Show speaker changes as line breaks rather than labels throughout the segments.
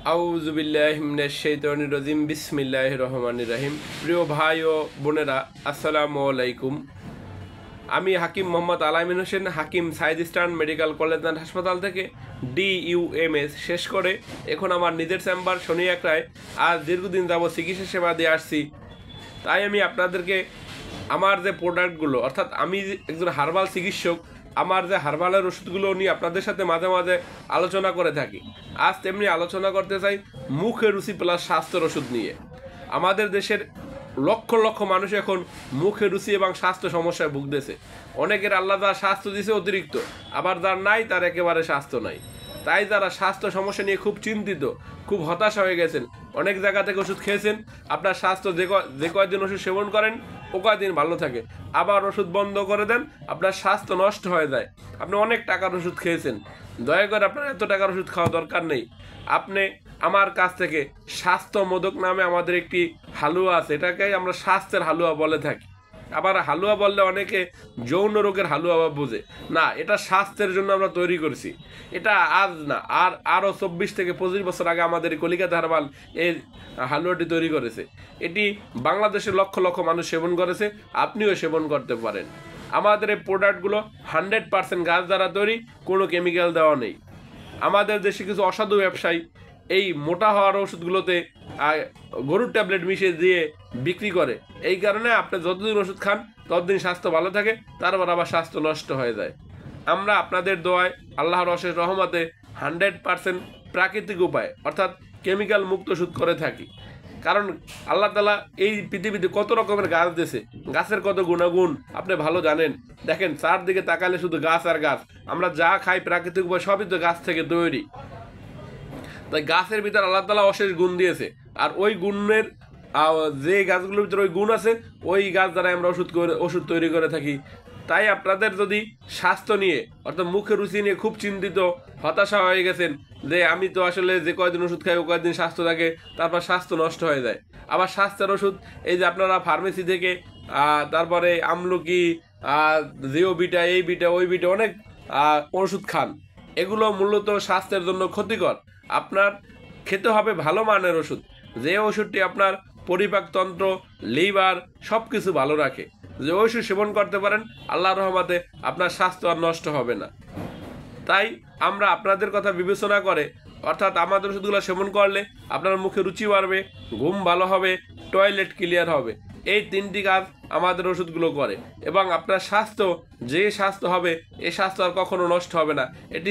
আউযু বিল্লাহি মিনাশ শাইতানির রাজিম বিসমিল্লাহির রহমানির রহিম। প্রিয় ভাই ও বোনেরা, আসসালামু আলাইকুম। আমি Hakim Mohammad Alamin Hossain, Hakim Said eastern medical college and হাসপাতাল থেকে DUMS শেষ করে এখন আমার নিজের চেম্বার শনি একরায় আজ দীর্ঘদিন যাবত চিকিৎসা সেবা দিয়ে আসছি। তাই আমি আপনাদেরকে আমার যে প্রোডাক্টগুলো, অর্থাৎ আমি একজন হার্বাল চিকিৎসক, আমার যে হার্বালের ওষুধগুলো নিয়ে আপনাদের সাথে মাঝে মাঝে আলোচনা করে থাকি। আজ তেমনি আলোচনা করতে চাই মুখে রুচি প্লাস স্বাস্থ্যের ওষুধ নিয়ে। আমাদের দেশের লক্ষ লক্ষ মানুষ এখন মুখে রুচি এবং স্বাস্থ্য সমস্যায় ভুগতেছে। অনেকের আল্লাহ যার স্বাস্থ্য দিছে অতিরিক্ত, আবার যার নাই তার একেবারে স্বাস্থ্য নাই। তাই যারা স্বাস্থ্য সমস্যা নিয়ে খুব চিন্তিত, খুব হতাশা হয়ে গেছেন, অনেক জায়গা থেকে ওষুধ খেয়েছেন, আপনার স্বাস্থ্য যে কয়দিন ওষুধ সেবন করেন ও কয়দিন ভালো থাকে, আবার ওষুধ বন্ধ করে দেন, আপনার স্বাস্থ্য নষ্ট হয়ে যায়। আপনি অনেক টাকার ওষুধ খেয়েছেন, দয়া করে আপনার এত টাকার ওষুধ খাওয়া দরকার নেই। আপনি আমার কাছ থেকে স্বাস্থ্য মোদক নামে আমাদের একটি হালুয়া আছে, এটাকে আমরা স্বাস্থ্যের হালুয়া বলে থাকি। আবার হালুয়া বললে অনেকে যৌন রোগের হালুয়া বোঝে না, এটা স্বাস্থ্যের জন্য আমরা তৈরি করেছি। এটা আজ না, আরও 24 থেকে 25 বছর আগে আমাদের কলিকাতা হার্বাল এই হালুয়াটি তৈরি করেছে। এটি বাংলাদেশের লক্ষ লক্ষ মানুষ সেবন করেছে, আপনিও সেবন করতে পারেন। আমাদের এই প্রোডাক্টগুলো 100% গাছ দ্বারা তৈরি, কোনো কেমিক্যাল দেওয়া নেই। আমাদের দেশে কিছু অসাধু ব্যবসায়ী এই মোটা হওয়ার ওষুধগুলোতে গরুর ট্যাবলেট মিশিয়ে দিয়ে বিক্রি করে। এই কারণে আপনি যতদিন ওষুধ খান ততদিন স্বাস্থ্য ভালো থাকে, তারপর আবার স্বাস্থ্য নষ্ট হয়ে যায়। আমরা আপনাদের দোয়ায়, আল্লাহর অশেষ রহমতে 100% প্রাকৃতিক উপায় অর্থাৎ কেমিক্যাল মুক্ত ওষুধ করে থাকি। কারণ আল্লাহ তাআলা এই পৃথিবীতে কত রকমের গাছ দিয়েছে, গাছের কত গুণাগুণ আপনি ভালো জানেন। দেখেন, চারদিকে তাকালে শুধু গাছ আর গাছ। আমরা যা খাই প্রাকৃতিক উপায় সবই তো গাছ থেকে তৈরি। তাই গাছের ভিতরে আল্লাহ তাআলা অশেষ গুণ দিয়েছে, আর ওই গুণের যে গাছগুলোর ভিতরে ওই গুণ আছে, ওই গাছ দ্বারা আমরা ওষুধ তৈরি করে থাকি। তাই আপনাদের যদি স্বাস্থ্য নিয়ে অর্থাৎ মুখের রুচি নিয়ে খুব চিন্তিত, হতাশা হয়ে গেছেন যে আমি তো আসলে যে কয়দিন ওষুধ খাই ও কয়দিন স্বাস্থ্য থাকে, তারপর স্বাস্থ্য নষ্ট হয়ে যায়। আবার স্বাস্থ্যের ওষুধ এই যে আপনারা ফার্মেসি থেকে তারপরে আমলকি, জিও বিটা, এই বিটা, ওই বিটা অনেক ওষুধ খান, এগুলো মূলত স্বাস্থ্যের জন্য ক্ষতিকর। আপনার খেতে হবে ভালো মানের ওষুধ, যে ওষুধটি আপনার পরিপাকতন্ত্র, লিভার সব কিছু ভালো রাখে। যে ওষুধ সেবন করতে পারেন, আল্লাহর রহমতে আপনার স্বাস্থ্য আর নষ্ট হবে না। তাই আমরা আপনাদের কথা বিবেচনা করে, অর্থাৎ আমাদের ওষুধগুলো সেবন করলে আপনার মুখে রুচি বাড়বে, ঘুম ভালো হবে, টয়লেট ক্লিয়ার হবে। এই 3টি কাজ আমাদের ওষুধগুলো করে, এবং আপনার স্বাস্থ্য যে স্বাস্থ্য হবে এই স্বাস্থ্য আর কখনো নষ্ট হবে না। এটি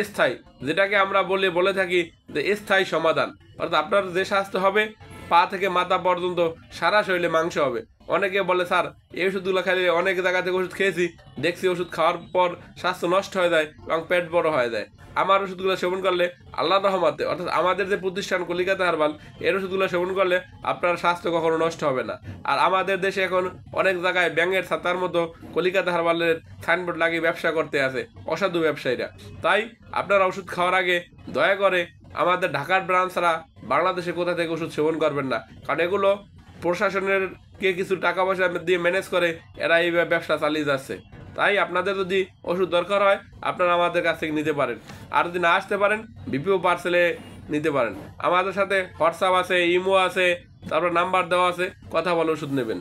স্থায়ী, যেটাকে আমরা বলে থাকি যে স্থায়ী সমাধান। অর্থাৎ আপনার যে স্বাস্থ্য হবে, পা থেকে মাথা পর্যন্ত সারা শরীরে মাংস হবে। অনেকে বলে, স্যার এই ওষুধগুলো খাইলে, অনেক জায়গা থেকে ওষুধ খেয়েছি, দেখছি ওষুধ খাওয়ার পর স্বাস্থ্য নষ্ট হয়ে যায় এবং পেট বড় হয়ে যায়। আমার ওষুধগুলো সেবন করলে আল্লাহর রহমতে, অর্থাৎ আমাদের যে প্রতিষ্ঠান কলিকাতা হার্বাল, এর ওষুধগুলো সেবন করলে আপনার স্বাস্থ্য কখনো নষ্ট হবে না। আর আমাদের দেশে এখন অনেক জায়গায় ব্যাঙের ছাতার মতো কলিকাতা হার্বালের সাইনবোর্ড লাগিয়ে ব্যবসা করতে আছে অসাধু ব্যবসায়ীরা। তাই আপনারা ওষুধ খাওয়ার আগে দয়া করে আমাদের ঢাকার ব্রাঞ্চ ছাড়া বাংলাদেশে কোথা থেকে ওষুধ সেবন করবেন না, কারণ এগুলো প্রশাসনের কে কিছু টাকা পয়সা দিয়ে ম্যানেজ করে এরা এই ব্যবসা চালিয়ে যাচ্ছে। তাই আপনাদের যদি ওষুধ দরকার হয় আপনারা আমাদের কাছ থেকে নিতে পারেন, আর যদি না আসতে পারেন BPO পার্সেলে নিতে পারেন। আমাদের সাথে হোয়াটসঅ্যাপ আছে, ইমো আছে, তারপর নাম্বার দেওয়া আছে, কথা বলে ওষুধ নেবেন।